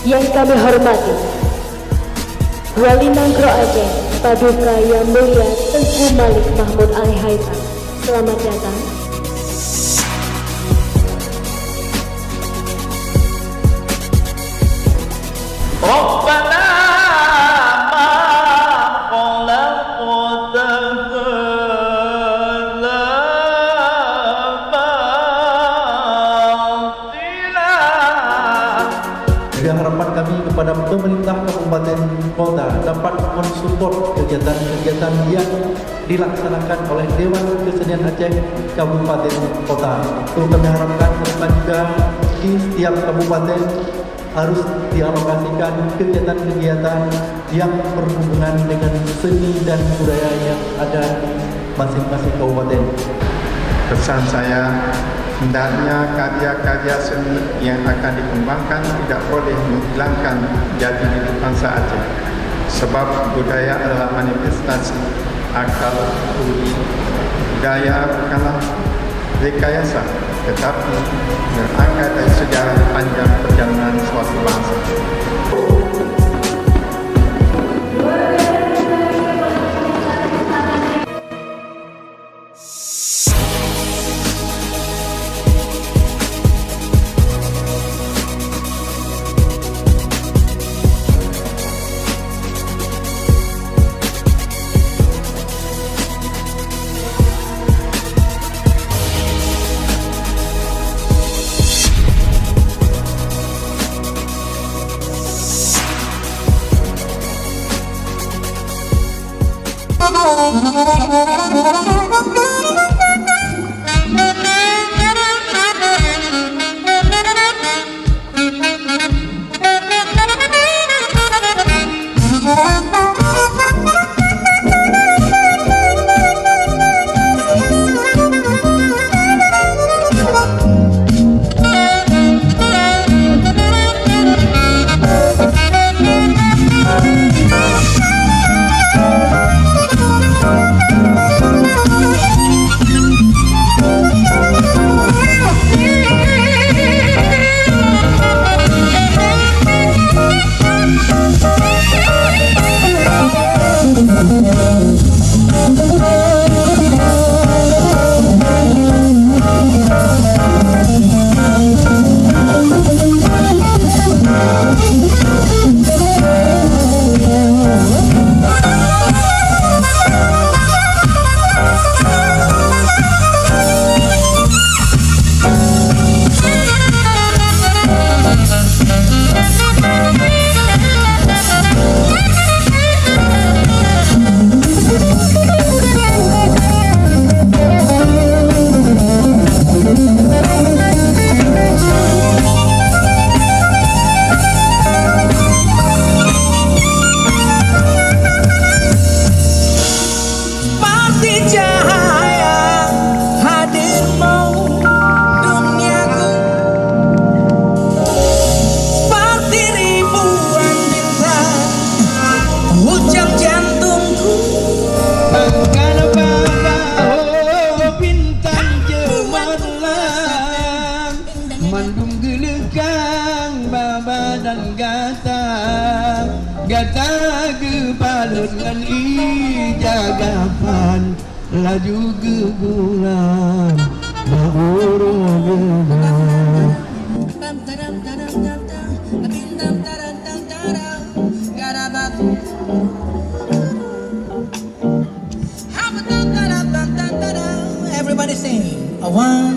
Yang kami hormati, Wali Nangro Aceh, Paduka Yang Mulia Tengku Malik Mahmud Ali Haitham. Selamat datang. Rabbana harapan kami kepada pemerintah kabupaten kota dapat mensupport kegiatan-kegiatan yang dilaksanakan oleh Dewan Kesenian Aceh Kabupaten Kota. Itu kami harapkan ke depan juga di setiap kabupaten harus dialokasikan kegiatan-kegiatan yang berhubungan dengan seni dan budaya yang ada di masing-masing kabupaten. Pesan saya, hendaknya karya-karya seni yang akan dikembangkan tidak boleh menghilangkan jati diri bangsa Aceh. Sebab budaya adalah manifestasi akal budi. Budaya bukanlah rekayasa, tetapi berangkat dari sejarah panjang perjalanan suatu bangsa. Gata kepalut ngan ijagapan laju gegulan bahuru gegulan. Everybody sing. A one.